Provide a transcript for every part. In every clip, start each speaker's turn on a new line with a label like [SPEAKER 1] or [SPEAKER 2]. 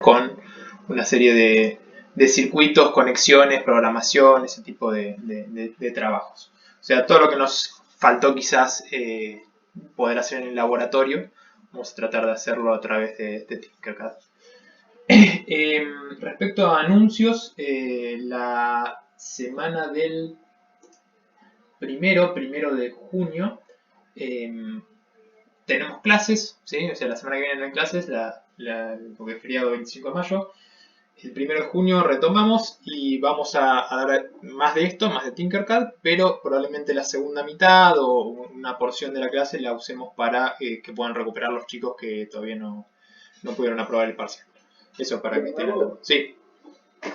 [SPEAKER 1] con una serie de circuitos, conexiones, programación, ese tipo de trabajos. O sea, todo lo que nos faltó quizás poder hacer en el laboratorio, vamos a tratar de hacerlo a través de Tinkercad. Respecto a anuncios, la semana del primero de junio, tenemos clases, ¿sí? O sea, la semana que viene no hay clases, porque es feriado 25 de mayo. El 1 de junio retomamos y vamos a dar más de esto, más de Tinkercad, pero probablemente la segunda mitad o una porción de la clase la usemos para que puedan recuperar los chicos que todavía no pudieron aprobar el parcial. Eso para que estén al tanto. Sí.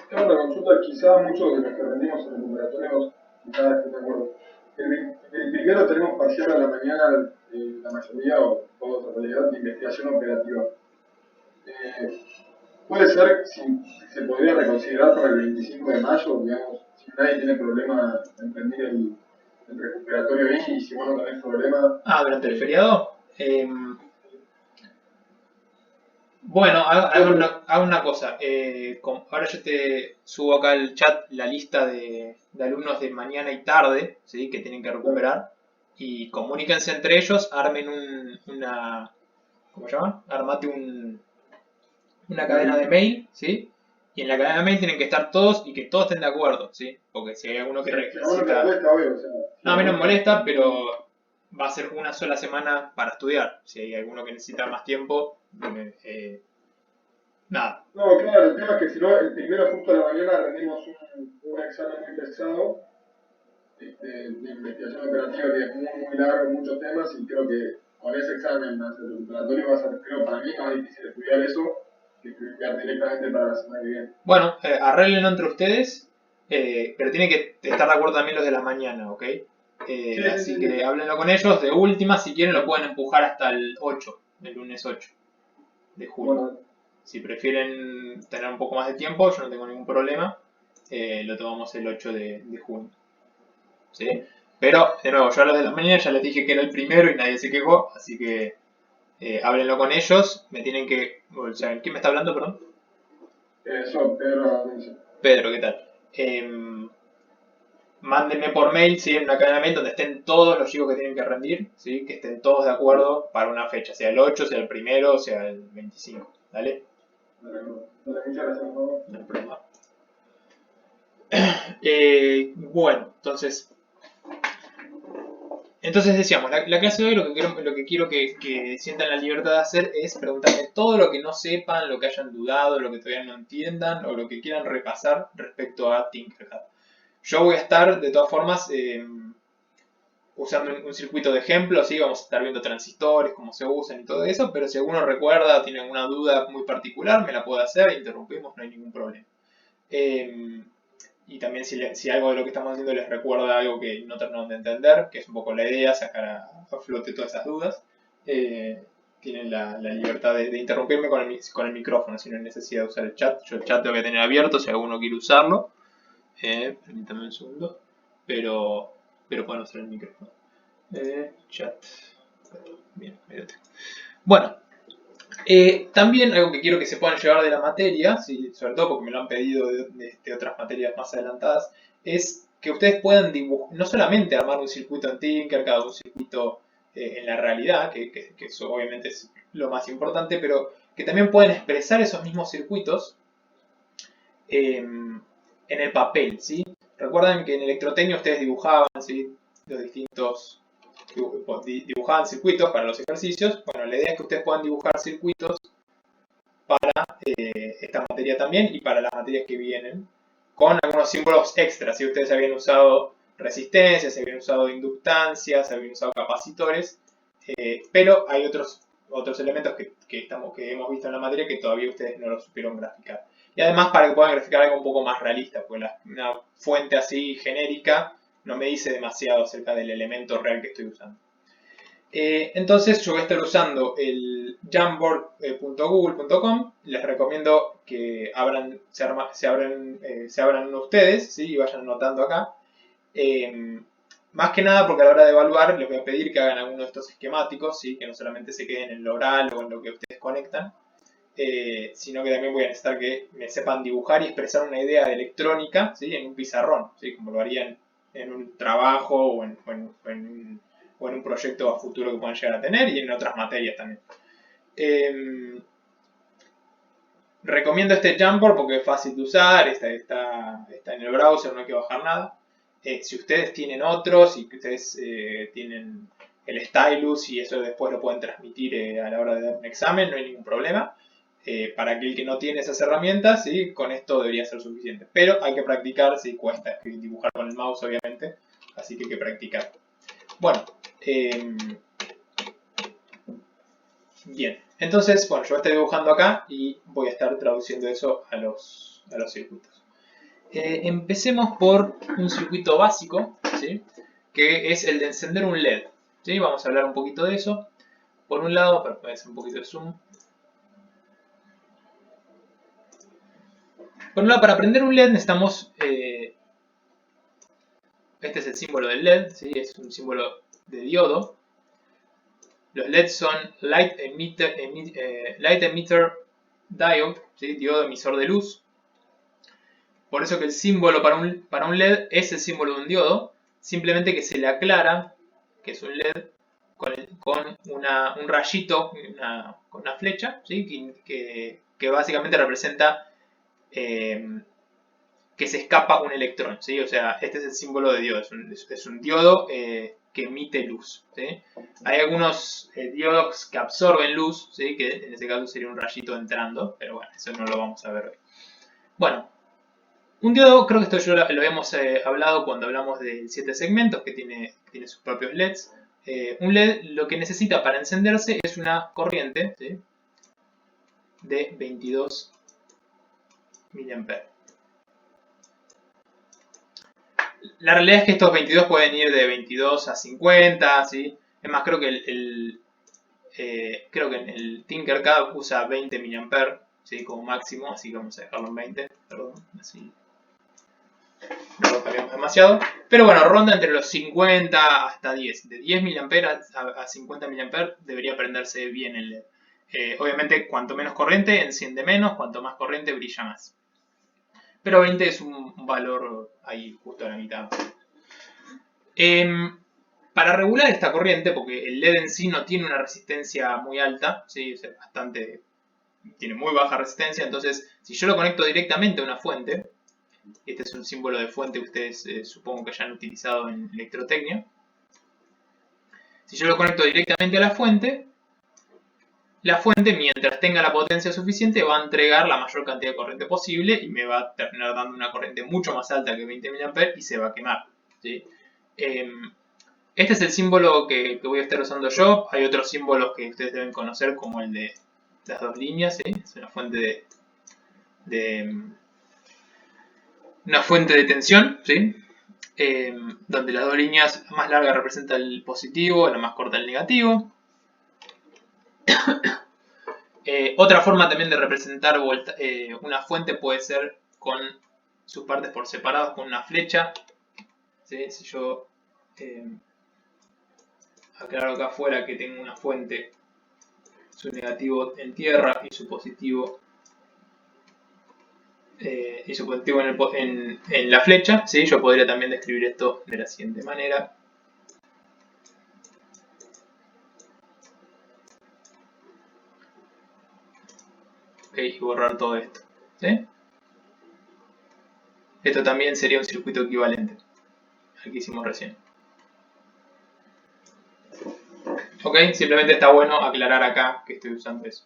[SPEAKER 2] Tengo una consulta, quizás muchos de los que rendimos en el laboratorio, quizás estén de acuerdo. El primero tenemos parcial a la mañana, la mayoría o todos en realidad, de investigación operativa. Puede ser, si se podría reconsiderar para el 25 de mayo, digamos, si nadie tiene problema en rendir el recuperatorio ahí, y si vos no tenés problema.
[SPEAKER 1] Durante el feriado. Bueno, hago una cosa. Ahora yo te subo acá al chat la lista de alumnos de mañana y tarde, ¿sí? Que tienen que recuperar. Y comuníquense entre ellos, armen una... ¿Cómo se llama? Armate una cadena de mail, ¿sí? Y en la cadena de mail tienen que estar todos y que todos estén de acuerdo, ¿sí? Porque si hay alguno que necesita... No, a mí no me molesta, pero va a ser una sola semana para estudiar. Si hay alguno que necesita más tiempo, nada.
[SPEAKER 2] No, claro, el tema es que si no, el primero justo a la mañana rendimos un examen muy pesado de investigación operativa que es muy largo, muchos temas, y creo que con ese examen más el preparatorio va a ser, creo, para mí más difícil estudiar eso que estudiar directamente para la semana que viene.
[SPEAKER 1] Bueno, arreglenlo entre ustedes, pero tienen que estar de acuerdo también los de la mañana, ¿ok? Así que háblenlo con ellos. De última, si quieren, lo pueden empujar hasta el 8, el lunes 8 de junio. Bueno. Si prefieren tener un poco más de tiempo, yo no tengo ningún problema. Lo tomamos el 8 de junio. ¿Sí? Pero, de nuevo, yo a los de la mañana ya les dije que era el primero y nadie se quejó, así que háblenlo con ellos. Me tienen que... O sea, ¿quién me está hablando, perdón?
[SPEAKER 2] Yo, Pedro.
[SPEAKER 1] Pedro, ¿qué tal? Mándenme por mail, ¿sí? En una cadena de mail donde estén todos los chicos que tienen que rendir, ¿sí? Que estén todos de acuerdo para una fecha, sea el 8, sea el primero, sea el 25. ¿Dale?
[SPEAKER 2] Muchas gracias.
[SPEAKER 1] No hay problema. Bueno, entonces decíamos, la clase de hoy lo que quiero que sientan la libertad de hacer es preguntarme todo lo que no sepan, lo que hayan dudado, lo que todavía no entiendan o lo que quieran repasar respecto a Tinkercad. Yo voy a estar, de todas formas, usando un circuito de ejemplo, ¿sí? Vamos a estar viendo transistores, cómo se usan y todo eso, pero si alguno recuerda o tiene alguna duda muy particular, me la puede hacer, interrumpimos, no hay ningún problema. Y también si algo de lo que estamos haciendo les recuerda algo que no terminamos de entender, que es un poco la idea, sacar a flote todas esas dudas, tienen la libertad de interrumpirme con el micrófono, si no hay necesidad de usar el chat. Yo el chat tengo que tener abierto si alguno quiere usarlo. Permítanme un segundo, pero pueden usar el micrófono. Chat. Bien, ahí lo tengo. Bueno, también algo que quiero que se puedan llevar de la materia, ¿sí? Sobre todo porque me lo han pedido de otras materias más adelantadas, es que ustedes puedan dibujar, no solamente armar un circuito en Tinkercad, un circuito en la realidad, que eso obviamente es lo más importante, pero que también pueden expresar esos mismos circuitos en el papel, ¿sí? Recuerden que en electrotecnia ustedes dibujaban, ¿sí? Los distintos dibujaban circuitos para los ejercicios. Bueno, la idea es que ustedes puedan dibujar circuitos para esta materia también y para las materias que vienen, con algunos símbolos extras. Si ustedes habían usado resistencias, habían usado inductancias, habían usado capacitores, pero hay otros elementos que hemos visto en la materia que todavía ustedes no lo supieron graficar. Y además para que puedan graficar algo un poco más realista, porque una fuente así genérica no me dice demasiado acerca del elemento real que estoy usando. Entonces yo voy a estar usando el jamboard.google.com. Les recomiendo que se abran ustedes, ¿sí? Y vayan anotando acá. Más que nada porque a la hora de evaluar les voy a pedir que hagan alguno de estos esquemáticos, ¿sí? Que no solamente se queden en lo oral o en lo que ustedes conectan. sino que también voy a necesitar que me sepan dibujar y expresar una idea de electrónica, ¿sí? En un pizarrón, ¿sí? Como lo harían en un trabajo o en un proyecto a futuro que puedan llegar a tener y en otras materias también. Recomiendo este Jamboard porque es fácil de usar, está en el browser, no hay que bajar nada. Si ustedes tienen otros y que ustedes tienen el stylus y eso después lo pueden transmitir a la hora de dar un examen, no hay ningún problema. Para aquel que no tiene esas herramientas, ¿sí? Con esto debería ser suficiente. Pero hay que practicar, si cuesta dibujar con el mouse obviamente, así que hay que practicar. Bueno, bien, entonces, bueno, yo estoy dibujando acá y voy a estar traduciendo eso a los circuitos. Empecemos por un circuito básico, ¿sí? Que es el de encender un LED. ¿Sí? Vamos a hablar un poquito de eso. Por un lado, pero puede ser un poquito de zoom. Por un lado, para prender un LED necesitamos... este es el símbolo del LED, ¿sí? Es un símbolo de diodo. Los LEDs son Light Emitter Diode, ¿sí? Diodo emisor de luz. Por eso que el símbolo para un LED es el símbolo de un diodo, simplemente que se le aclara que es un LED con un rayito, con una flecha, ¿sí? que básicamente representa que se escapa un electrón, ¿sí? O sea, este es el símbolo de diodo, es un diodo que emite luz, ¿sí? Hay algunos diodos que absorben luz, ¿sí? Que en ese caso sería un rayito entrando, pero bueno, eso no lo vamos a ver hoy. Bueno, un diodo, creo que esto ya lo habíamos hablado cuando hablamos de 7 segmentos, que tiene sus propios LEDs. Un LED lo que necesita para encenderse es una corriente, ¿sí? De 22 mA. La realidad es que estos 22 pueden ir de 22 a 50, ¿sí? Es más, creo que en el Tinkercad usa 20 mA, ¿sí? Como máximo, así que vamos a dejarlo en 20, perdón, así no lo cambiamos demasiado. Pero bueno, ronda entre los 50 hasta 10. De 10 mA a 50 mA debería prenderse bien el LED. Obviamente, cuanto menos corriente, enciende menos, cuanto más corriente, brilla más. Pero 20 es un valor ahí justo a la mitad. Para regular esta corriente, porque el LED en sí no tiene una resistencia muy alta, ¿sí? Es tiene muy baja resistencia, entonces si yo lo conecto directamente a una fuente, este es un símbolo de fuente que ustedes supongo que ya han utilizado en electrotecnia, si yo lo conecto directamente a la fuente mientras tenga la potencia suficiente va a entregar la mayor cantidad de corriente posible y me va a terminar dando una corriente mucho más alta que 20 mA y se va a quemar, ¿sí? Este es el símbolo que voy a estar usando yo. Hay otros símbolos que ustedes deben conocer, como el de las dos líneas, ¿sí? Es una fuente de tensión, ¿sí? Donde las dos líneas más largas representan el positivo, la más corta el negativo. Otra forma también de representar una fuente puede ser con sus partes por separado, con una flecha, ¿sí? Si yo aclaro acá afuera que tengo una fuente, su negativo en tierra y su positivo en la flecha, ¿sí? Yo podría también describir esto de la siguiente manera. Y borrar todo esto, ¿sí? Esto también sería un circuito equivalente al que hicimos recién. ¿Ok? Simplemente está bueno aclarar acá que estoy usando eso.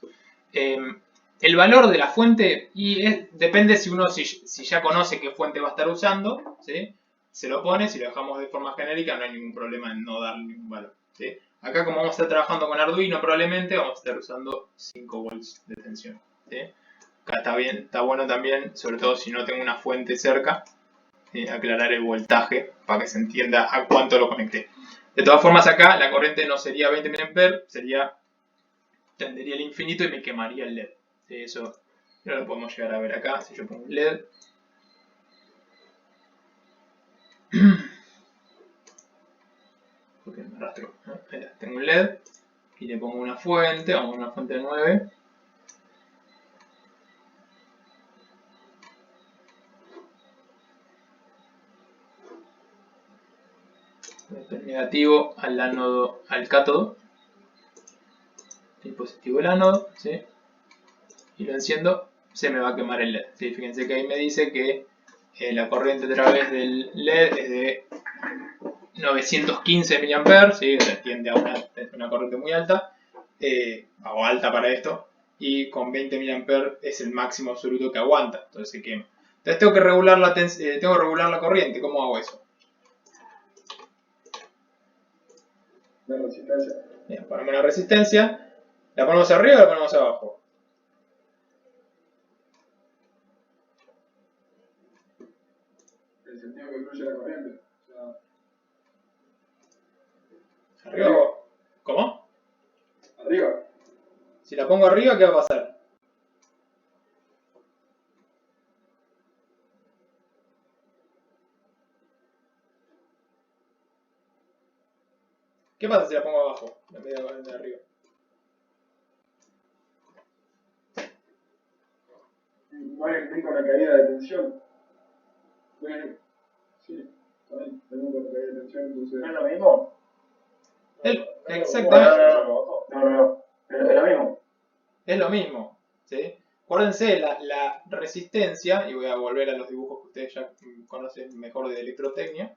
[SPEAKER 1] El valor de la fuente depende si ya conoce qué fuente va a estar usando, ¿sí? Se lo pone, si lo dejamos de forma genérica no hay ningún problema en no darle ningún valor, ¿sí? Acá como vamos a estar trabajando con Arduino probablemente vamos a estar usando 5 volts de tensión, ¿sí? Acá está bien, está bueno también, sobre todo si no tengo una fuente cerca, aclarar el voltaje para que se entienda a cuánto lo conecté. De todas formas acá la corriente no sería 20 mA, tendería al infinito y me quemaría el LED. ¿Sí? Eso no lo podemos llegar a ver acá, si yo pongo un LED. Porque me arrastro. Tengo un LED y le pongo una fuente, vamos a una fuente de 9. el negativo al ánodo, al cátodo, el positivo al ánodo, ¿sí? Y lo enciendo, se me va a quemar el LED. ¿Sí? Fíjense que ahí me dice que la corriente a través del LED es de 915 mA, ¿sí? O sea, tiende a una corriente muy alta, o alta para esto, y con 20 mA es el máximo absoluto que aguanta, entonces se quema. Entonces tengo que regular la corriente. ¿Cómo hago eso?
[SPEAKER 2] La resistencia.
[SPEAKER 1] Bien, ponemos la resistencia. ¿La ponemos arriba o la ponemos abajo?
[SPEAKER 2] El sentido que fluye la corriente. O sea,
[SPEAKER 1] ¿Arriba o abajo? ¿Cómo?
[SPEAKER 2] arriba.
[SPEAKER 1] Si la pongo arriba, ¿qué va a pasar? ¿Qué pasa si la pongo abajo en vez de arriba?
[SPEAKER 2] No hay nunca una caída de tensión. Bueno, sí, también tengo una caída de tensión, entonces.
[SPEAKER 3] ¿No es lo mismo?
[SPEAKER 1] Exactamente.
[SPEAKER 3] No. Pero es lo mismo.
[SPEAKER 1] Es lo mismo, ¿sí? Acuérdense, la resistencia, y voy a volver a los dibujos que ustedes ya conocen mejor de electrotecnia.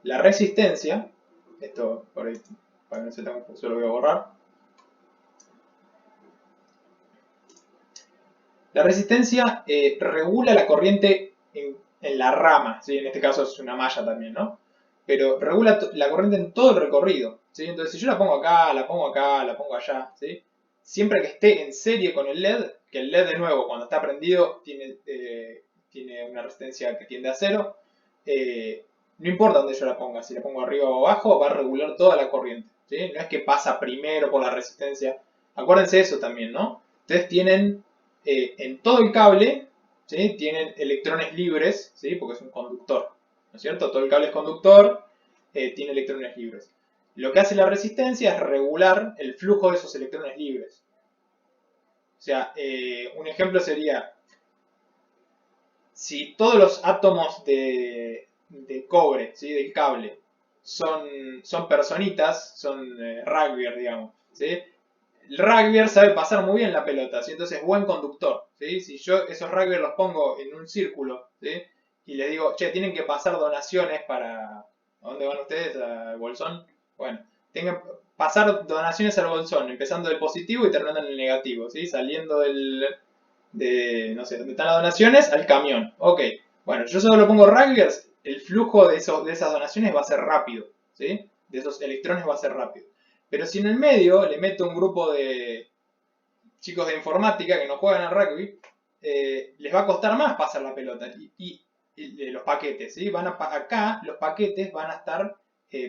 [SPEAKER 1] La resistencia, esto por ahí, para que no se tan confuso, lo voy a borrar. La resistencia regula la corriente en la rama, ¿sí? En este caso es una malla también, ¿no? Pero regula la corriente en todo el recorrido, ¿sí? Entonces si yo la pongo acá, la pongo acá, la pongo allá, ¿sí? Siempre que esté en serie con el LED, que el LED de nuevo cuando está prendido tiene una resistencia que tiende a 0, no importa dónde yo la ponga, si la pongo arriba o abajo, va a regular toda la corriente, ¿sí? No es que pasa primero por la resistencia. Acuérdense eso también, ¿no? Ustedes tienen en todo el cable, ¿sí? Tienen electrones libres, ¿sí? Porque es un conductor, ¿no es cierto? Todo el cable es conductor, tiene electrones libres. Lo que hace la resistencia es regular el flujo de esos electrones libres. O sea, un ejemplo sería, si todos los átomos de cobre, ¿sí? Del cable, son personitas, son rugbyers, digamos, ¿sí? El rugbyer sabe pasar muy bien la pelota, ¿sí? Entonces es buen conductor, ¿sí? Si yo esos rugbyers los pongo en un círculo, ¿sí? Y les digo, che, tienen que pasar donaciones para... ¿A dónde van ustedes? ¿Al bolsón? Bueno, tienen que pasar donaciones al bolsón, empezando del positivo y terminando en el negativo, ¿sí? Saliendo no sé, donde están las donaciones, al camión. Ok, bueno, yo solo pongo rugbyers, el flujo de esas donaciones va a ser rápido, ¿sí? De esos electrones va a ser rápido. Pero si en el medio le meto un grupo de chicos de informática que no juegan al rugby, les va a costar más pasar la pelota. Y los paquetes, ¿sí? Acá los paquetes van a estar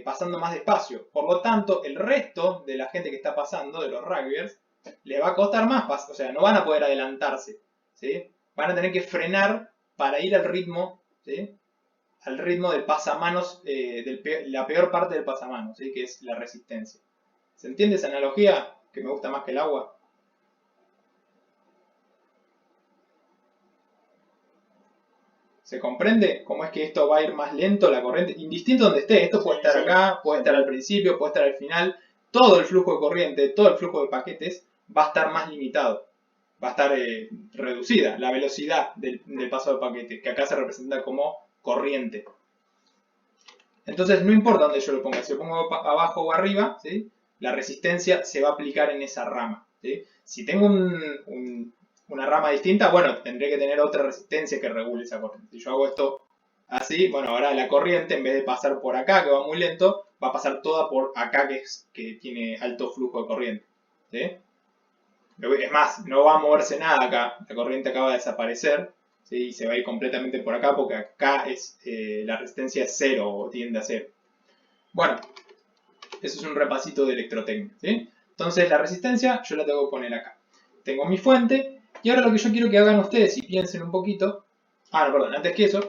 [SPEAKER 1] pasando más despacio. Por lo tanto, el resto de la gente que está pasando, de los rugbyers, les va a costar más, o sea, no van a poder adelantarse, ¿sí? Van a tener que frenar para ir al ritmo, ¿sí? Al ritmo del pasamanos, la peor parte del pasamanos, ¿sí? Que es la resistencia. ¿Se entiende esa analogía? Que me gusta más que el agua. ¿Se comprende cómo es que esto va a ir más lento la corriente? Indistinto donde esté, esto puede estar acá, puede estar al principio, puede estar al final. Todo el flujo de corriente, todo el flujo de paquetes va a estar más limitado. Va a estar reducida la velocidad del paso de paquete, que acá se representa como corriente. Entonces no importa dónde yo lo ponga, si lo pongo abajo o arriba, ¿sí? La resistencia se va a aplicar en esa rama, ¿sí? Si tengo una rama distinta, bueno, tendré que tener otra resistencia que regule esa corriente. Si yo hago esto así, bueno, ahora la corriente, en vez de pasar por acá, que va muy lento, va a pasar toda por acá, que tiene alto flujo de corriente, ¿sí? Es más, no va a moverse nada acá, la corriente acaba de desaparecer, ¿sí? Y se va a ir completamente por acá, porque acá la resistencia es 0 o tiende a 0. Bueno, eso es un repasito de electrotecnia, ¿sí? Entonces la resistencia yo la tengo que poner acá. Tengo mi fuente, y ahora lo que yo quiero que hagan ustedes, y piensen un poquito... Ah, no, perdón, antes que eso,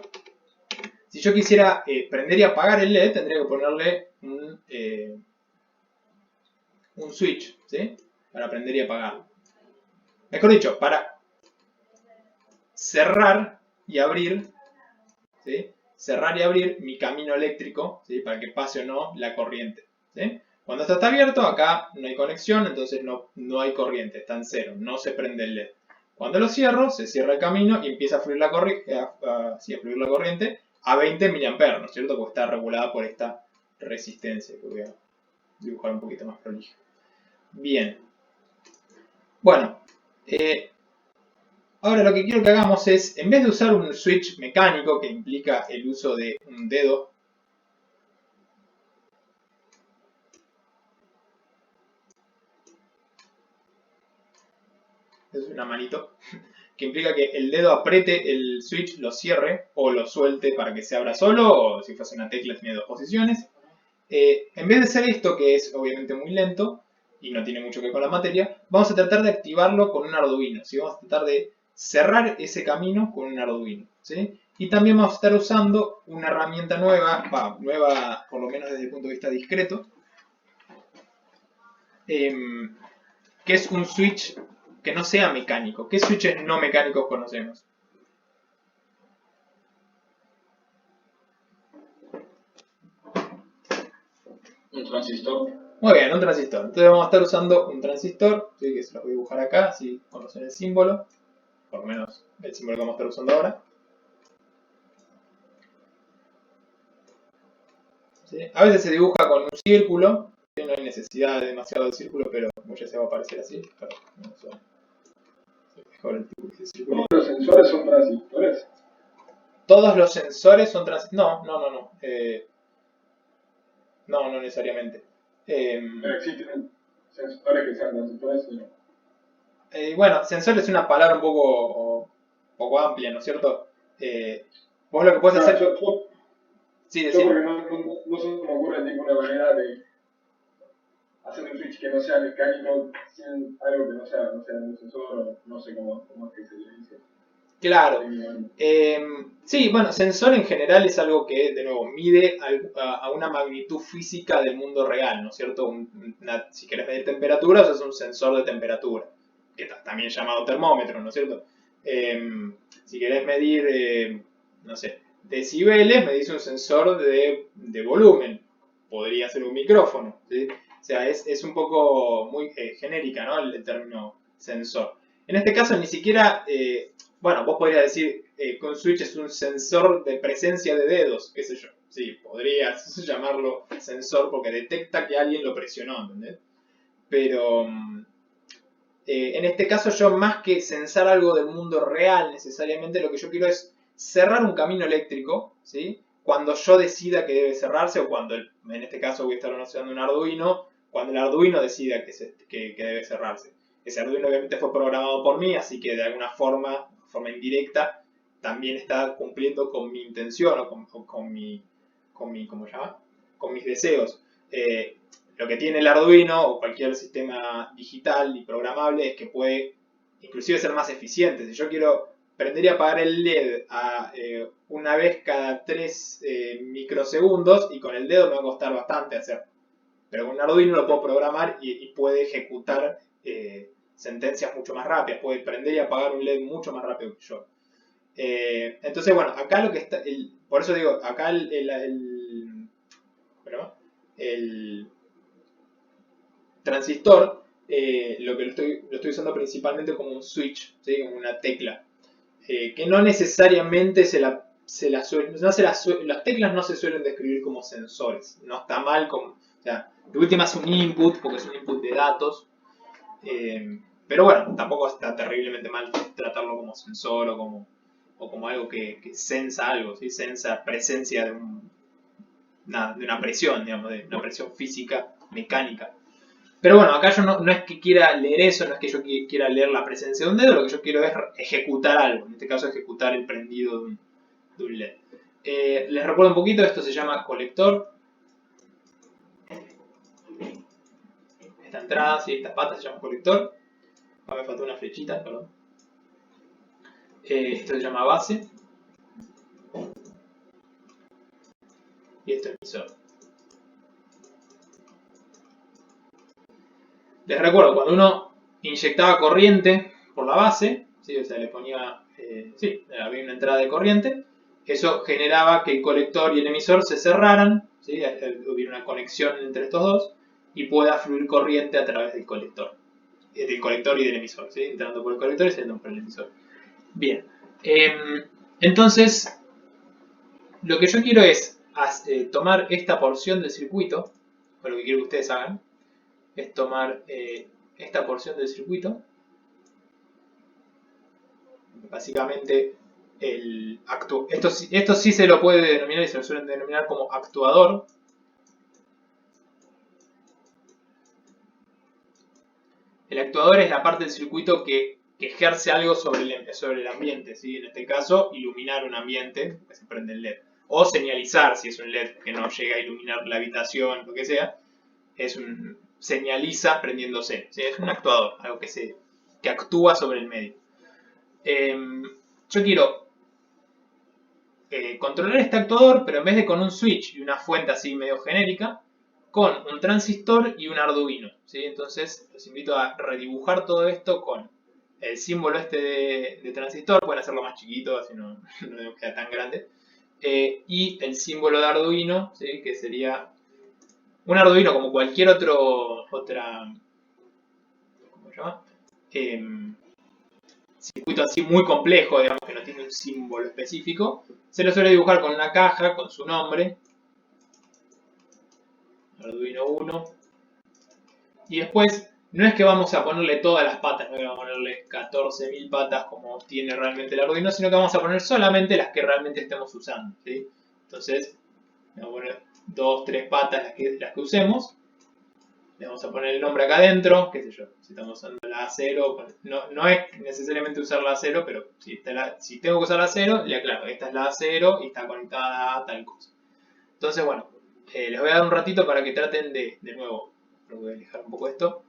[SPEAKER 1] si yo quisiera prender y apagar el LED, tendría que ponerle un switch, ¿sí? Para prender y apagarlo. Mejor dicho, para cerrar y abrir, ¿sí? Cerrar y abrir mi camino eléctrico, ¿sí? Para que pase o no la corriente, ¿sí? Cuando esto está abierto, acá no hay conexión, entonces no hay corriente, está en cero, no se prende el LED. Cuando lo cierro, se cierra el camino y empieza a fluir la corriente a 20 mA, ¿no es cierto? Porque está regulada por esta resistencia que voy a dibujar un poquito más prolijo. Bien. Bueno, ahora lo que quiero que hagamos es, en vez de usar un switch mecánico que implica el uso de un dedo, es una manito, que implica que el dedo apriete el switch, lo cierre o lo suelte para que se abra solo, o si fuese una tecla tiene dos posiciones. En vez de hacer esto, que es obviamente muy lento y no tiene mucho que ver con la materia, vamos a tratar de activarlo con un Arduino, ¿sí? Vamos a tratar de cerrar ese camino con un Arduino, ¿sí? Y también vamos a estar usando una herramienta nueva, nueva por lo menos desde el punto de vista discreto, que es un switch que no sea mecánico. ¿Qué switches no mecánicos conocemos?
[SPEAKER 2] Un transistor.
[SPEAKER 1] Muy bien, un transistor. Entonces vamos a estar usando un transistor, ¿sí? Que se los voy a dibujar acá, así conocen el símbolo, por lo menos el símbolo que vamos a estar usando ahora. ¿Sí? A veces se dibuja con un círculo, ¿sí? No hay necesidad de demasiado de círculo, pero muchas se va a aparecer así. Pero, no sé. Mejor el círculo.
[SPEAKER 2] ¿Todos los sensores son transistores?
[SPEAKER 1] Todos los sensores son transistores. No necesariamente.
[SPEAKER 2] Pero existen sensores que sean transistores y no.
[SPEAKER 1] Bueno, sensor es una palabra un poco amplia, ¿no es cierto? Vos lo que puedes hacer... Sí,
[SPEAKER 2] yo porque no se me ocurre ninguna manera de hacer un switch que no sea mecánico sin algo que no sea un sensor, no sé cómo es que se le dice.
[SPEAKER 1] Claro. Sí, bueno, sensor en general es algo que, de nuevo, mide a una magnitud física del mundo real, ¿no es cierto? Si querés medir temperatura, es un sensor de temperatura, que también llamado termómetro, ¿no es cierto? Si querés medir, no sé, decibeles, medís un sensor de volumen. Podría ser un micrófono, ¿sí? O sea, es un poco muy genérica, ¿no? El término sensor. En este caso ni siquiera... bueno, vos podrías decir que un switch es un sensor de presencia de dedos, qué sé yo. Sí, podrías llamarlo sensor porque detecta que alguien lo presionó, ¿entendés? Pero en este caso yo más que sensar algo del mundo real necesariamente, lo que yo quiero es cerrar un camino eléctrico, ¿sí? Cuando yo decida que debe cerrarse o cuando, en este caso voy a estar usando un Arduino, cuando el Arduino decida que debe cerrarse. Ese Arduino obviamente fue programado por mí, así que de alguna forma indirecta, también está cumpliendo con mi intención o con ¿cómo se llama? Con mis deseos. Lo que tiene el Arduino o cualquier sistema digital y programable es que puede inclusive ser más eficiente. Si yo quiero prender y apagar el LED una vez cada 3 microsegundos, y con el dedo me va a costar bastante hacerlo. Pero con un Arduino lo puedo programar y puede ejecutar sentencias mucho más rápidas, puede prender y apagar un LED mucho más rápido que yo. Entonces, bueno, acá lo que está, por eso digo, acá el transistor, lo estoy usando principalmente como un switch, ¿sí? Como una tecla, que no necesariamente las teclas no se suelen describir como sensores, no está mal o sea, de última es un input, porque es un input de datos, pero bueno, tampoco está terriblemente mal tratarlo como sensor o como algo que sensa algo, ¿sí? Sensa presencia de una presión, digamos, de una presión física, mecánica. Pero bueno, acá yo no es que quiera leer eso, no es que yo quiera leer la presencia de un dedo, lo que yo quiero es ejecutar algo, en este caso ejecutar el prendido de un LED. Les recuerdo un poquito, esto se llama colector. Esta entrada, sí, esta pata se llama colector. Ah, me faltó una flechita, perdón. Esto se llama base. Y esto es emisor. Les recuerdo, cuando uno inyectaba corriente por la base, ¿sí? O sea, le ponía sí, había una entrada de corriente. Eso generaba que el colector y el emisor se cerraran, ¿sí? Hubiera una conexión entre estos dos y pueda fluir corriente a través del colector y del emisor, ¿sí? Entrando por el colector y saliendo por el emisor. Bien, entonces lo que yo quiero es tomar esta porción del circuito, o lo que quiero que ustedes hagan, es tomar esta porción del circuito. Básicamente, esto sí se lo puede denominar y se lo suelen denominar como actuador. El actuador es la parte del circuito que ejerce algo sobre el ambiente, ¿sí? En este caso, iluminar un ambiente, que se prende el LED. O señalizar, si es un LED que no llega a iluminar la habitación, lo que sea, señaliza prendiéndose, ¿sí? Es un actuador, algo que actúa sobre el medio. Yo quiero controlar este actuador, pero en vez de con un switch y una fuente así medio genérica, con un transistor y un Arduino, ¿sí? Entonces los invito a redibujar todo esto con el símbolo este de transistor, pueden hacerlo más chiquito, así no queda tan grande, y el símbolo de Arduino, ¿sí? Que sería un Arduino como cualquier ¿cómo se llama? Circuito así muy complejo, digamos que no tiene un símbolo específico, se lo suele dibujar con una caja con su nombre, Arduino 1, y después no es que vamos a ponerle todas las patas, no es que vamos a ponerle 14.000 patas como tiene realmente el Arduino, sino que vamos a poner solamente las que realmente estemos usando, ¿sí? Entonces, vamos a poner 2, 3 patas las que usemos. Le vamos a poner el nombre acá adentro, qué sé yo, si estamos usando la A0, no es necesariamente usar la A0, pero si tengo que usar la A0, le aclaro, esta es la A0 y está conectada a tal cosa. Entonces, bueno, les voy a dar un ratito para que traten de nuevo, voy a alejar un poco esto,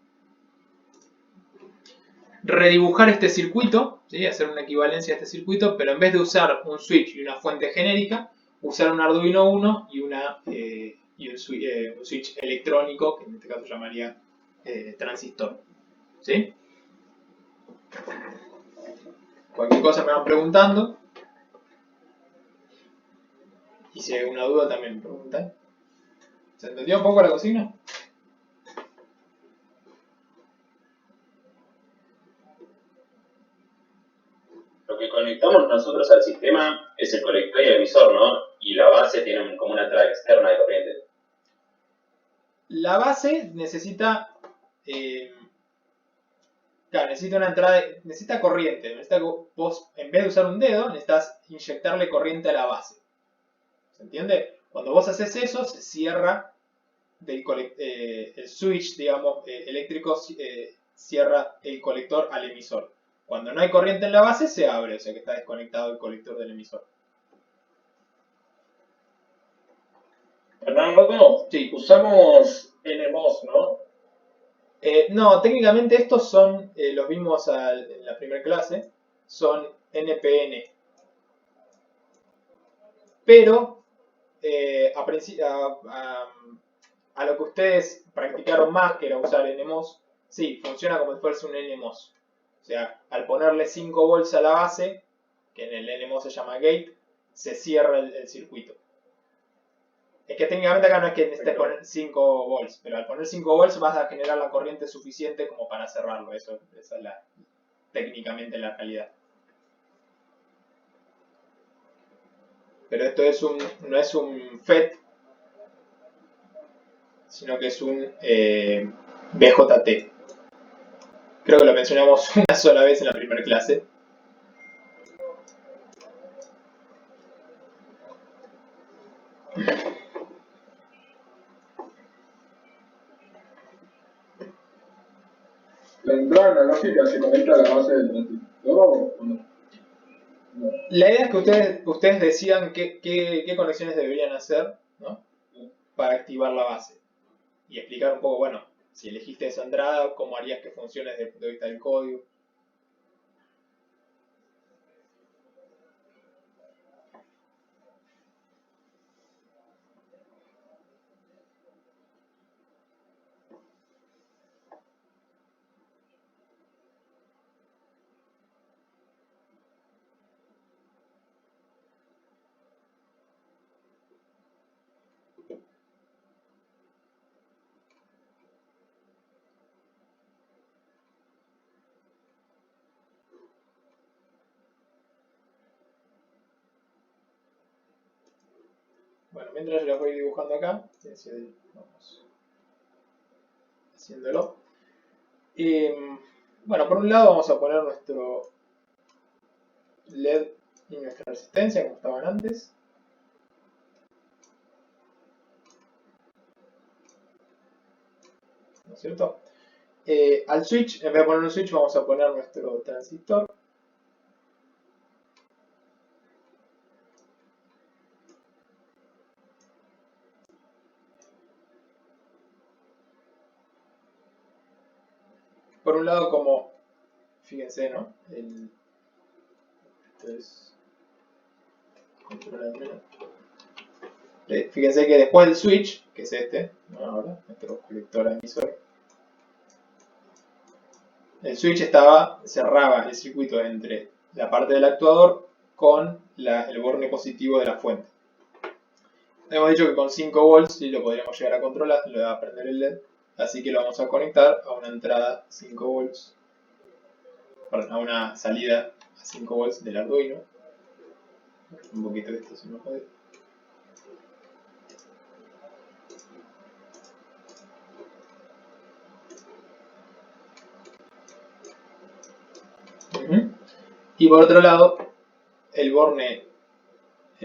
[SPEAKER 1] redibujar este circuito, ¿sí? Hacer una equivalencia a este circuito, pero en vez de usar un switch y una fuente genérica, usar un Arduino 1 y un switch electrónico, que en este caso llamaría transistor. ¿Sí? Cualquier cosa me van preguntando. Y si hay alguna duda también me preguntan. ¿Se entendió un poco la consigna?
[SPEAKER 4] Lo que conectamos nosotros al sistema es el colector y el emisor, ¿no? Y la base tiene como una entrada externa de corriente.
[SPEAKER 1] La base necesita... claro, necesita una entrada, necesita corriente. Vos, en vez de usar un dedo, necesitas inyectarle corriente a la base. ¿Se entiende? Cuando vos haces eso, se cierra el switch, digamos, eléctrico, cierra el colector al emisor. Cuando no hay corriente en la base, se abre, o sea que está desconectado el colector del emisor.
[SPEAKER 3] Fernando,
[SPEAKER 1] Sí.
[SPEAKER 3] usamos NMOS, ¿no?
[SPEAKER 1] No, técnicamente estos son, los vimos en la primera clase, son NPN. Pero a lo que ustedes practicaron más, que era usar NMOS, sí, funciona como si fuese un NMOS. O sea, al ponerle 5 volts a la base, que en el NMOS se llama gate, se cierra el circuito. Es que técnicamente acá no es que necesites poner 5 volts, pero al poner 5 volts vas a generar la corriente suficiente como para cerrarlo. Esa es técnicamente la realidad. Pero esto no es un FET, sino que es un BJT. Creo que lo mencionamos una sola vez en la primera clase.
[SPEAKER 2] ¿La entrada analógica se conecta a la base del transistor o no? No.
[SPEAKER 1] La idea es que ustedes decidan qué conexiones deberían hacer, ¿no? Para activar la base. Y explicar un poco, bueno, si elegiste esa entrada, cómo harías que funcione desde el punto de vista del código. Bueno, mientras yo las voy dibujando acá, vamos haciéndolo. Bueno, por un lado vamos a poner nuestro LED y nuestra resistencia como estaban antes. ¿No es cierto? Al switch, en vez de poner un switch, vamos a poner nuestro transistor. Por un lado, como, fíjense, ¿no? Esto es controlador. Fíjense que después del switch, que es este, ¿no? Ahora, nuestro colector emisor, el switch cerraba el circuito entre la parte del actuador con el borne positivo de la fuente. Hemos dicho que con 5 volts sí lo podríamos llegar a controlar, lo va a prender el LED, así que lo vamos a conectar a una entrada 5 volts, perdón, a una salida a 5 volts del Arduino. Un poquito de esto si no puede. Y por otro lado, el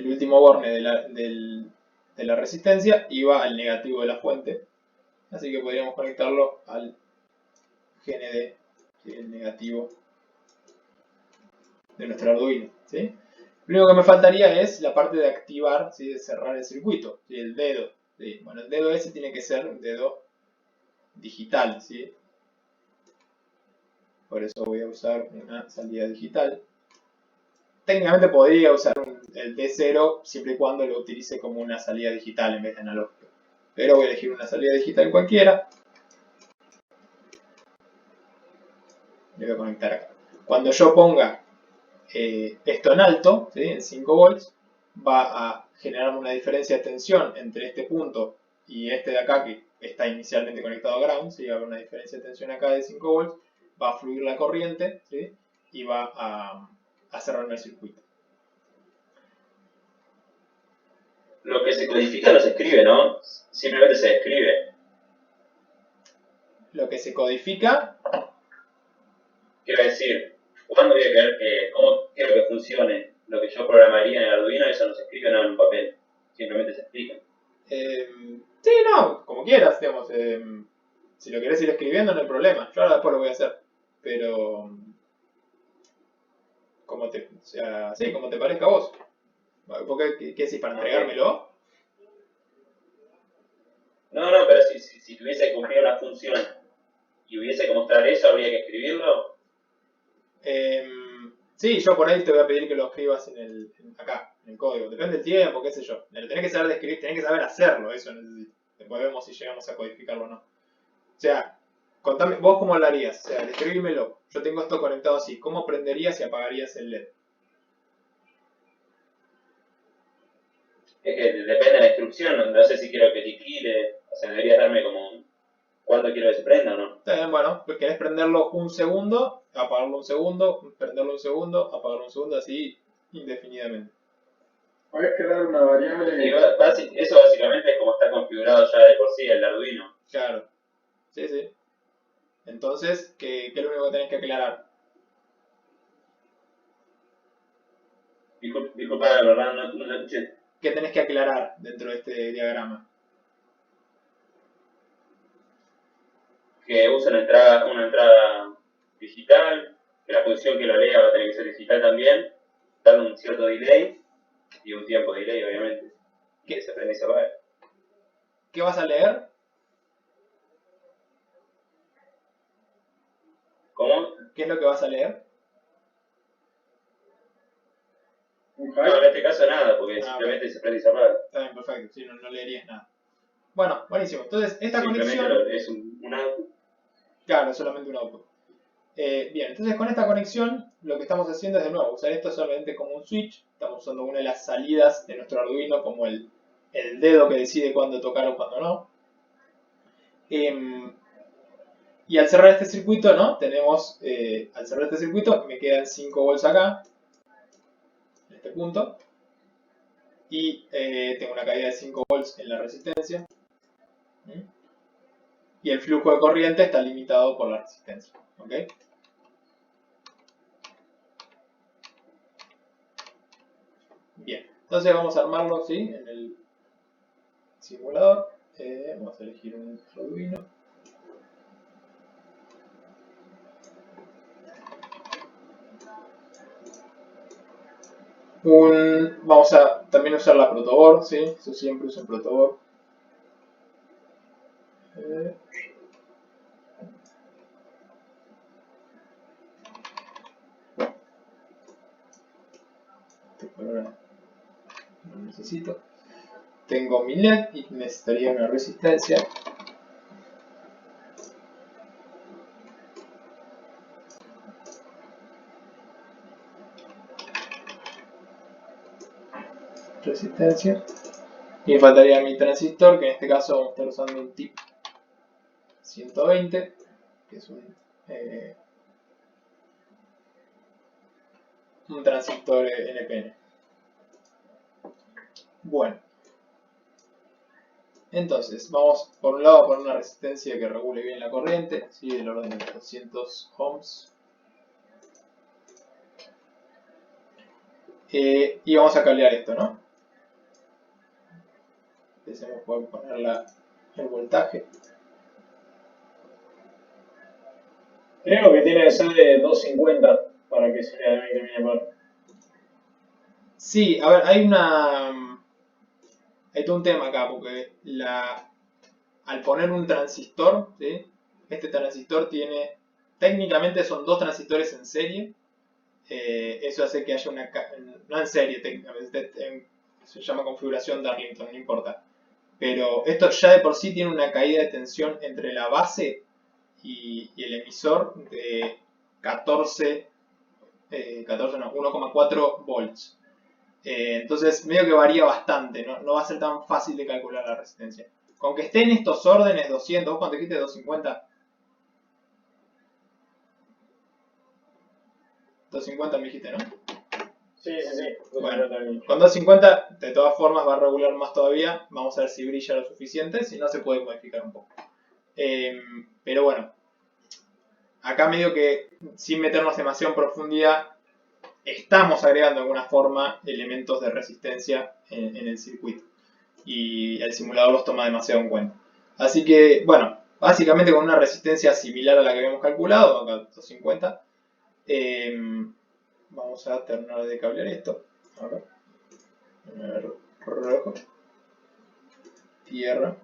[SPEAKER 1] último borne de la resistencia iba al negativo de la fuente, así que podríamos conectarlo al GND, ¿sí? El negativo de nuestro Arduino, ¿sí? Lo único que me faltaría es la parte de activar, ¿sí? De cerrar el circuito, ¿sí? El dedo, ¿sí? Bueno, el dedo ese tiene que ser un dedo digital, ¿sí? Por eso voy a usar una salida digital. Técnicamente podría usar el D0 siempre y cuando lo utilice como una salida digital en vez de analógica. Pero voy a elegir una salida digital cualquiera. Le voy a conectar acá. Cuando yo ponga esto en alto, ¿sí? En 5 volts, va a generar una diferencia de tensión entre este punto y este de acá que está inicialmente conectado a ground, ¿sí? Va a haber una diferencia de tensión acá de 5 volts, va a fluir la corriente, ¿sí? Y va a cerrarme el circuito.
[SPEAKER 4] Lo que se codifica no se escribe, ¿no? Simplemente se escribe.
[SPEAKER 1] Lo que se codifica,
[SPEAKER 4] Quiero decir, ¿cuándo voy a querer cómo quiero que funcione lo que yo programaría en el Arduino? Eso no se escribe nada en un papel. Simplemente se explica.
[SPEAKER 1] sí, no, como quieras, digamos. Si lo querés ir escribiendo no hay problema. Yo ahora después lo voy a hacer. Pero como te parezca a vos. ¿Qué decís? ¿Para entregármelo?
[SPEAKER 4] No, pero si tuviese que cumplir una función y hubiese que mostrar eso, ¿habría que escribirlo?
[SPEAKER 1] Sí, yo por ahí te voy a pedir que lo escribas acá, en el código. Depende del tiempo, qué sé yo. Tenés que saber escribir, tenés que saber hacerlo, eso necesito. Después vemos si llegamos a codificarlo o no. O sea, contame, vos cómo lo harías. O sea, describímelo. Yo tengo esto conectado así. ¿Cómo prenderías y apagarías el LED?
[SPEAKER 4] Es que depende de la instrucción, no sé si quiero que titile, o sea, deberías darme como cuánto quiero que se prenda o no.
[SPEAKER 1] Está bien, bueno, pues querés prenderlo un segundo, apagarlo un segundo, prenderlo un segundo, apagarlo un segundo, así indefinidamente.
[SPEAKER 2] Podés crear una variable.
[SPEAKER 4] Sí, eso básicamente es como está configurado ya de por sí el Arduino.
[SPEAKER 1] Claro, sí, sí. Entonces, ¿qué es lo único que tenés que aclarar?
[SPEAKER 4] Disculpa, la verdad, no lo escuché.
[SPEAKER 1] ¿Qué tenés que aclarar dentro de este diagrama?
[SPEAKER 4] Que use una entrada digital, que la función que lo lea va a tener que ser digital también, dando un cierto delay y un tiempo de delay, obviamente, que se prende y se apaga.
[SPEAKER 1] ¿Qué vas a leer?
[SPEAKER 4] ¿Cómo?
[SPEAKER 1] ¿Qué es lo que vas a leer?
[SPEAKER 2] No,
[SPEAKER 4] en este caso nada, porque simplemente se prende y se apaga.
[SPEAKER 1] Está bien, perfecto, sí, no leerías nada. Bueno, buenísimo. Entonces, esta
[SPEAKER 4] simplemente
[SPEAKER 1] conexión...
[SPEAKER 4] es un output.
[SPEAKER 1] Claro, solamente un output. Bien, entonces con esta conexión lo que estamos haciendo es de nuevo usar esto solamente como un switch. Estamos usando una de las salidas de nuestro Arduino como el dedo que decide cuándo tocar o cuándo no. Y al cerrar este circuito, ¿no? Tenemos, al cerrar este circuito me quedan 5 volts acá, en este punto. y tengo una caída de 5 volts en la resistencia. Y el flujo de corriente está limitado por la resistencia. ¿Ok? Bien, entonces vamos a armarlo, ¿sí?, en el simulador. Vamos a elegir un Arduino. Vamos a también usar la protoboard, ¿sí? Eso siempre uso protoboard. Por ahora no necesito. Tengo mi LED y necesitaría una resistencia. Y me faltaría mi transistor, que en este caso vamos a estar usando un TIP 120, que es un transistor NPN. Bueno, entonces vamos por un lado a poner una resistencia que regule bien la corriente, ¿sí?, del orden de 200 ohms. Y vamos a cablear esto, ¿no? Empecemos por poner el voltaje.
[SPEAKER 3] Creo que tiene que ser de 250 para que sea de 20 mA.
[SPEAKER 1] Sí, a ver, hay todo un tema acá, porque al poner un transistor, ¿sí?, este transistor técnicamente son dos transistores en serie. Eso hace que haya no en serie técnicamente, se llama configuración Darlington, no importa. Pero esto ya de por sí tiene una caída de tensión entre la base y el emisor de 1,4 volts. Entonces medio que varía bastante, no va a ser tan fácil de calcular la resistencia. Con que esté en estos órdenes 200, ¿vos cuánto dijiste? 250. 250 me dijiste, ¿no?
[SPEAKER 3] Sí.
[SPEAKER 1] Bueno, con 250 de todas formas va a regular más todavía. Vamos a ver si brilla lo suficiente, si no se puede modificar un poco. Pero bueno, acá medio que sin meternos demasiado en profundidad estamos agregando de alguna forma elementos de resistencia en el circuito y el simulador los toma demasiado en cuenta. Así que bueno, básicamente con una resistencia similar a la que habíamos calculado, acá 250, vamos a terminar de cablear esto. Acá. Rojo. Tierra.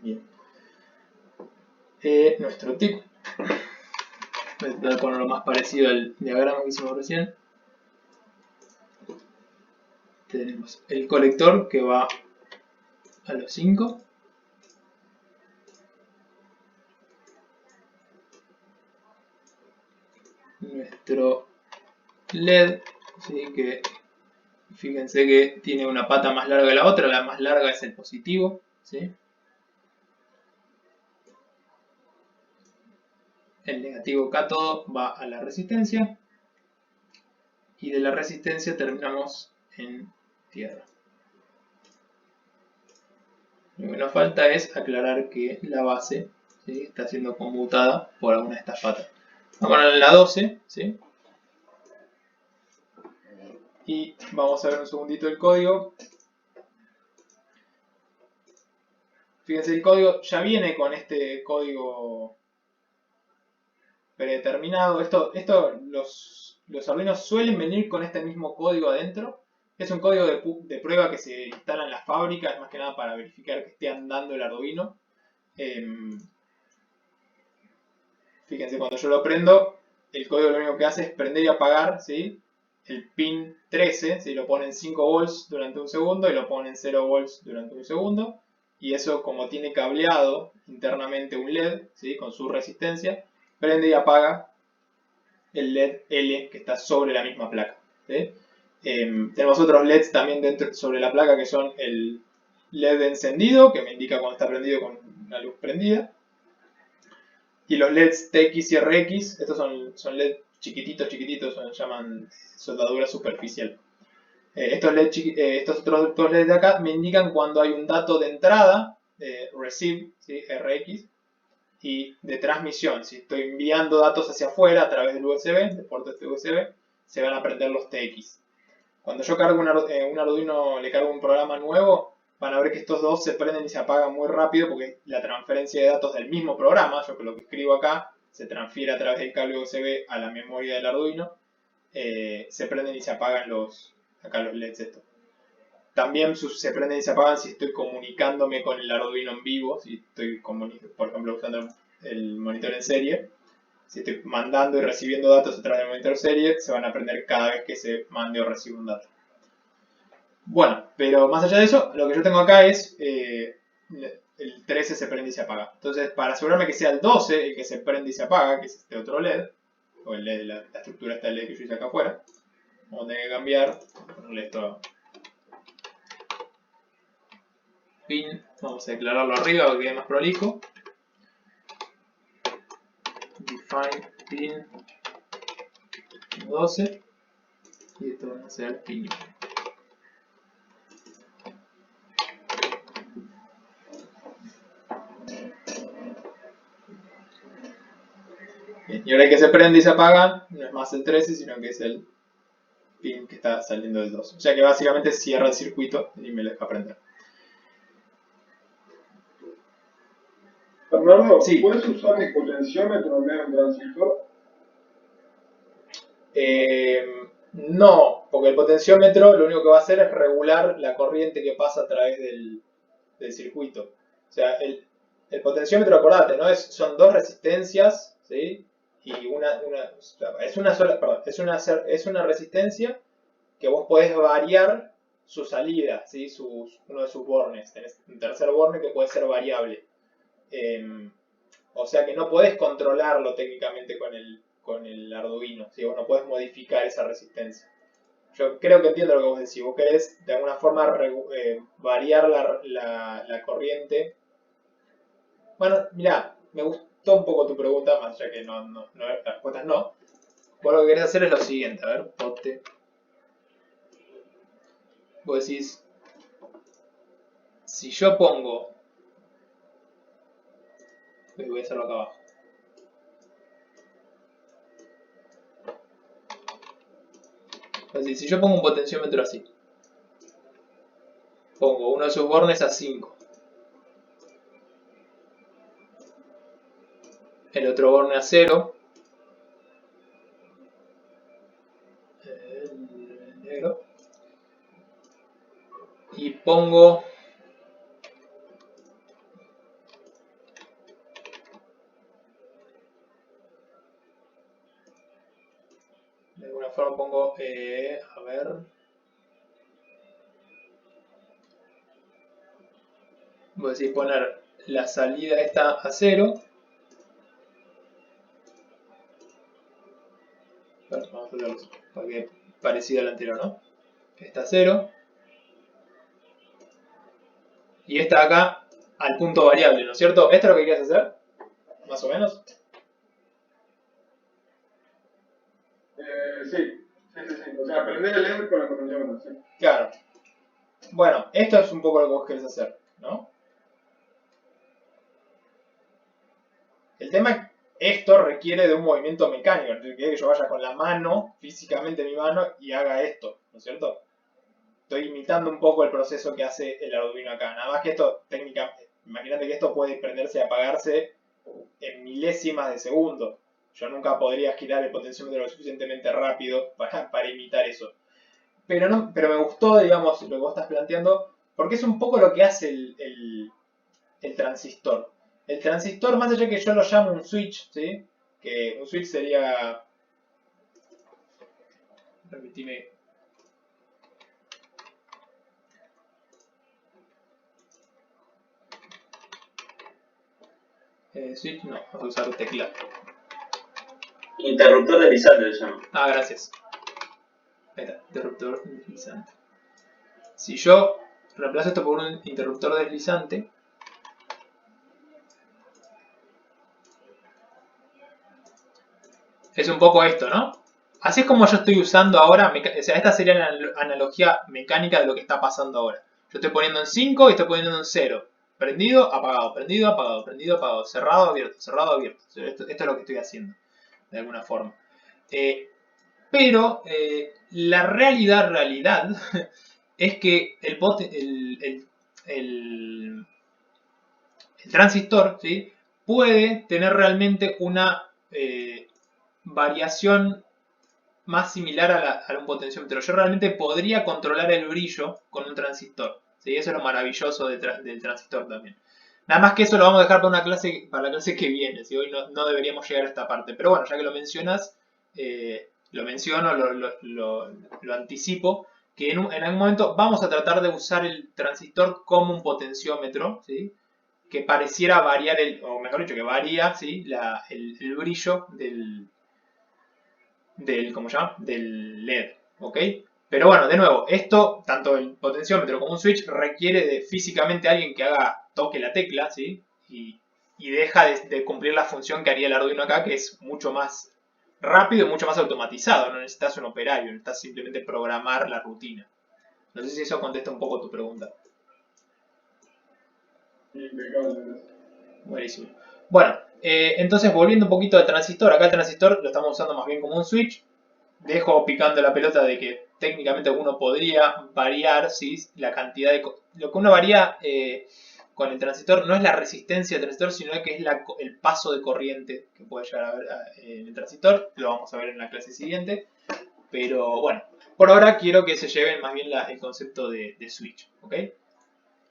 [SPEAKER 1] Bien. Nuestro tip. Voy a tratar de ponerlo más parecido al diagrama que hicimos recién. Tenemos el colector que va a los 5. Nuestro LED, ¿sí?, que fíjense que tiene una pata más larga que la otra, la más larga es el positivo, ¿sí? El negativo cátodo va a la resistencia y de la resistencia terminamos en tierra. Lo que nos falta es aclarar que la base, ¿sí?, está siendo conmutada por alguna de estas patas. Vamos a poner la 12, ¿sí?, y vamos a ver un segundito el código. Fíjense, el código ya viene con este código predeterminado. Los Arduinos suelen venir con este mismo código adentro. Es un código de prueba que se instala en la fábrica, es más que nada para verificar que esté andando el Arduino. Fíjense, cuando yo lo prendo, el código lo único que hace es prender y apagar, ¿sí?, el pin 13, ¿sí?, lo pone en 5 volts durante un segundo y lo pone en 0 volts durante un segundo. Y eso, como tiene cableado internamente un LED, ¿sí?, con su resistencia, prende y apaga el LED L que está sobre la misma placa, ¿sí? Tenemos otros LEDs también sobre la placa, que son el LED encendido, que me indica cuando está prendido con la luz prendida. Y los LEDs TX y RX, estos son LED chiquititos, se llaman soldadura superficial. Estos otros dos LEDs de acá me indican cuando hay un dato de entrada, receive, ¿sí? RX, y de transmisión. Si estoy enviando datos hacia afuera a través del USB, del puerto este USB, se van a prender los TX. Cuando yo cargo un Arduino, le cargo un programa nuevo, van a ver que estos dos se prenden y se apagan muy rápido porque la transferencia de datos del mismo programa, yo que lo que escribo acá, se transfiere a través del cable USB a la memoria del Arduino, se prenden y se apagan acá los LEDs estos. También se prenden y se apagan si estoy comunicándome con el Arduino en vivo, si estoy, por ejemplo, usando el monitor en serie. Si estoy mandando y recibiendo datos a través del monitor serie, se van a prender cada vez que se mande o reciba un dato. Bueno, pero más allá de eso, lo que yo tengo acá es el 13 se prende y se apaga. Entonces, para asegurarme que sea el 12 el que se prende y se apaga, que es este otro LED, o el LED, la estructura está el LED que yo hice acá afuera, vamos a tener que cambiar, ponerle esto pin, vamos a declararlo arriba para que quede más prolijo. Define pin 12 y esto va a ser pin 1. Bien, y ahora que se prende y se apaga, no es más el 13, sino que es el pin que está saliendo del 12. O sea que básicamente cierra el circuito y me lo deja prender.
[SPEAKER 2] Bernardo,
[SPEAKER 1] Sí.
[SPEAKER 2] ¿puedes usar el potenciómetro en vez de un transistor?
[SPEAKER 1] No, porque el potenciómetro lo único que va a hacer es regular la corriente que pasa a través del circuito. O sea, el potenciómetro, acordate, ¿no? Son dos resistencias, ¿sí? Y es una resistencia que vos podés variar su salida, ¿sí? Uno de sus bornes. Tenés un tercer borne que puede ser variable. O sea que no podés controlarlo técnicamente con el Arduino, ¿sí? Vos no podés modificar esa resistencia. Yo creo que entiendo lo que vos decís. Vos querés de alguna forma variar la corriente. Bueno, mirá, me gustó un poco tu pregunta, más allá que la respuesta es no. Vos lo que querés hacer es lo siguiente, a ver, pote. Vos decís, si yo pongo, voy a hacerlo acá abajo. Vos decís, si yo pongo un potenciómetro así, pongo uno de sus bornes a 5, el otro borne a 0, el negro, y pongo de alguna forma pongo, a ver, voy a decir poner la salida esta a 0. Bueno, vamos a hacerlo para que parecido al anterior, ¿no? Esta a 0. Y esta acá al punto variable, ¿no es cierto? ¿Esto es lo que querías hacer? Más o menos.
[SPEAKER 2] Sí. O sea, prender el LED con el potenciómetro, sí.
[SPEAKER 1] Claro. Bueno, esto es un poco lo que vos querés hacer, ¿no? El tema es que esto requiere de un movimiento mecánico, requiere que yo vaya con la mano, físicamente mi mano, y haga esto, ¿no es cierto? Estoy imitando un poco el proceso que hace el Arduino acá. Nada más que esto, técnicamente, imagínate que esto puede prenderse y apagarse en milésimas de segundo. Yo nunca podría girar el potenciómetro lo suficientemente rápido para imitar eso. Pero me gustó, digamos, lo que vos estás planteando, porque es un poco lo que hace el transistor. El transistor, más allá que yo lo llamo un switch, ¿sí? Que un switch sería... Permitime... switch, no, vamos a usar teclado.
[SPEAKER 4] Interruptor deslizante se llama.
[SPEAKER 1] Ah, gracias. Ahí está, interruptor deslizante. Si yo reemplazo esto por un interruptor deslizante, es un poco esto, ¿no? Así es como yo estoy usando ahora, o sea, esta sería la analogía mecánica de lo que está pasando ahora. Yo estoy poniendo en 5 y estoy poniendo en 0. Prendido, apagado, prendido, apagado, prendido, apagado, cerrado, abierto, cerrado, abierto. Esto es lo que estoy haciendo, de alguna forma. Pero la realidad es que el transistor, ¿sí?, puede tener realmente una variación más similar a un potenciómetro. Yo realmente podría controlar el brillo con un transistor, ¿sí? Eso es lo maravilloso del transistor también. Nada más que eso lo vamos a dejar para la clase que viene, ¿sí? Hoy no deberíamos llegar a esta parte. Pero bueno, ya que lo mencionas, lo menciono, lo anticipo, que en algún momento vamos a tratar de usar el transistor como un potenciómetro, ¿sí?, que pareciera variar, o mejor dicho, que varía, ¿sí?, el brillo ¿cómo se llama?, del LED, ¿ok? Pero bueno, de nuevo, esto, tanto el potenciómetro como un switch, requiere de físicamente alguien que toque la tecla, ¿sí?, y deja de cumplir la función que haría el Arduino acá, que es mucho más rápido y mucho más automatizado. No necesitas un operario, necesitas simplemente programar la rutina. No sé si eso contesta un poco tu pregunta. Buenísimo. Bueno, entonces volviendo un poquito al transistor, acá el transistor lo estamos usando más bien como un switch. Dejo picando la pelota de que técnicamente uno podría variar, ¿sí?, la cantidad de... Lo que uno varía con el transistor no es la resistencia del transistor, sino que es el paso de corriente que puede llegar a haber en el transistor. Lo vamos a ver en la clase siguiente. Pero bueno, por ahora quiero que se lleven más bien el concepto de switch, ¿ok?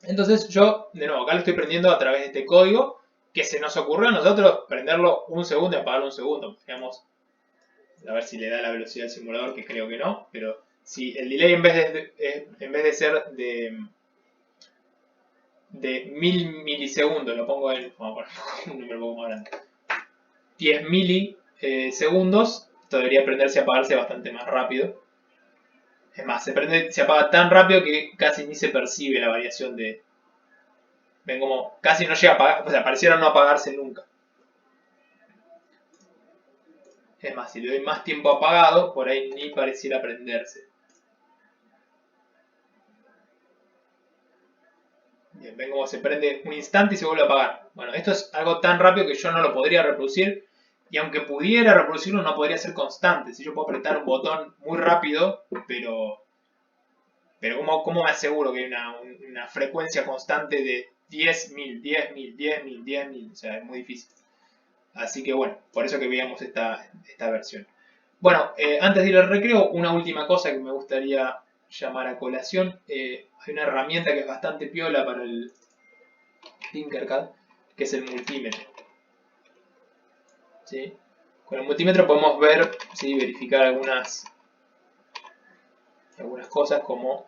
[SPEAKER 1] Entonces yo, de nuevo, acá lo estoy prendiendo a través de este código, que se nos ocurrió a nosotros prenderlo un segundo y apagarlo un segundo. Digamos, a ver si le da la velocidad al simulador, que creo que no, pero si el delay en vez de ser de 1000 milisegundos, lo pongo en, vamos a poner un número un poco más grande, 10 milisegundos, esto debería prenderse y apagarse bastante más rápido. Es más, se apaga tan rápido que casi ni se percibe la variación de... Ven como casi no llega a apagar, o sea, pareciera no apagarse nunca. Es más, si le doy más tiempo apagado, por ahí ni pareciera prenderse. Bien, ven como se prende un instante y se vuelve a apagar. Bueno, esto es algo tan rápido que yo no lo podría reproducir. Y aunque pudiera reproducirlo, no podría ser constante. Si yo puedo apretar un botón muy rápido, pero ¿cómo me aseguro que hay una frecuencia constante de 10.000, 10.000, 10.000, 10.000? O sea, es muy difícil. Así que bueno, por eso que veíamos esta versión. Bueno, antes de ir al recreo, una última cosa que me gustaría llamar a colación. Hay una herramienta que es bastante piola para el Tinkercad, que es el multímetro. ¿Sí? Con el multímetro podemos ver, ¿sí?, verificar algunas cosas como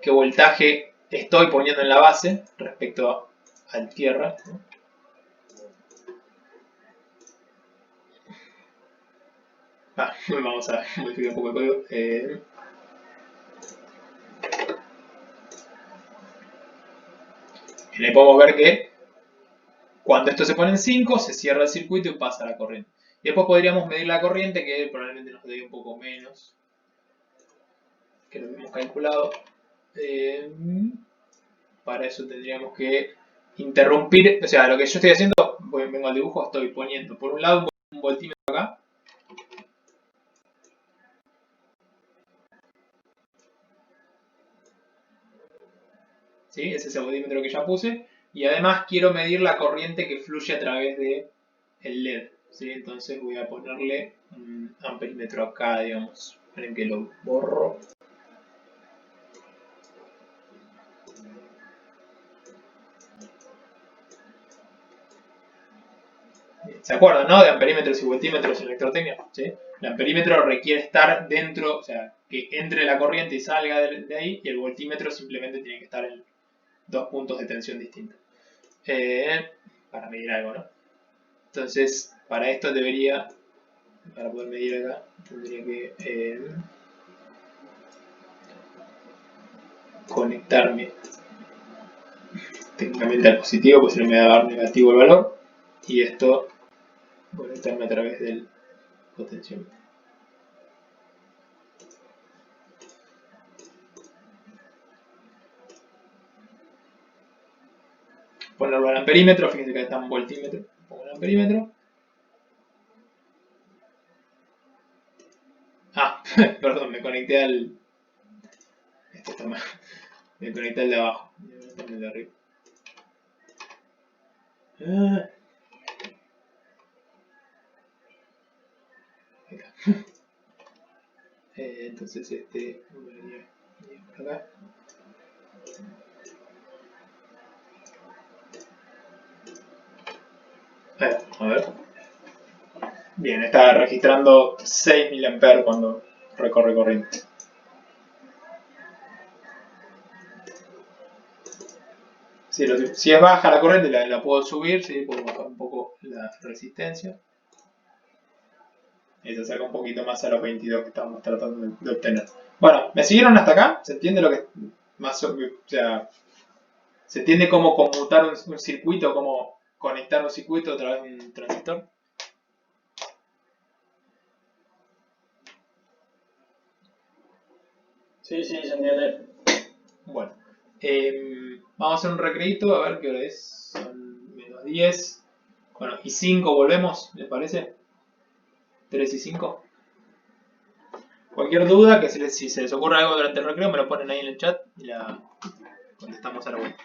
[SPEAKER 1] qué voltaje estoy poniendo en la base respecto al tierra, ¿no? Vamos a modificar un poco el código. Y ahí podemos ver que cuando esto se pone en 5, se cierra el circuito y pasa la corriente. Y después podríamos medir la corriente, que probablemente nos dé un poco menos que lo que hemos calculado. Para eso tendríamos que interrumpir, o sea, lo que yo estoy haciendo, vengo al dibujo, estoy poniendo por un lado un voltímetro acá. ¿Sí? Ese es el voltímetro que ya puse. Y además quiero medir la corriente que fluye a través del LED. ¿Sí? Entonces voy a ponerle un amperímetro acá, digamos. Esperen que lo borro. ¿Se acuerdan, no? De amperímetros y voltímetros en electrotecnia. ¿Sí? El amperímetro requiere estar dentro, o sea, que entre la corriente y salga de ahí, y el voltímetro simplemente tiene que estar en 2 puntos de tensión distintos. Para medir algo, ¿no? Entonces, para esto para poder medir acá, tendría que conectarme técnicamente al positivo, pues si no me va a dar negativo el valor, y esto conectarme a través del potenciómetro. Ponerlo en amperímetro, fíjense que está en voltímetro. Pongo en amperímetro. Ah, perdón, me conecté al. Esto está mal. Me conecté al de abajo. El de arriba. Ah. Ahí está. Entonces venía por acá. A ver. Bien, está registrando 6 mA cuando recorre corriente. Si es baja la corriente, la puedo subir, ¿sí? Puedo bajar un poco la resistencia. Y se acerca un poquito más a los 22 que estamos tratando de obtener. Bueno, ¿me siguieron hasta acá? ¿Se entiende lo que más o sea, se entiende cómo conmutar un circuito, cómo conectar un circuito a través de un transistor?
[SPEAKER 3] Sí, se entiende.
[SPEAKER 1] Bueno, vamos a hacer un recreito, a ver qué hora es. Son menos 10. Bueno, y 5 volvemos, ¿les parece? 3 y 5. Cualquier duda, que si se les ocurre algo durante el recreo, me lo ponen ahí en el chat y la contestamos a la vuelta.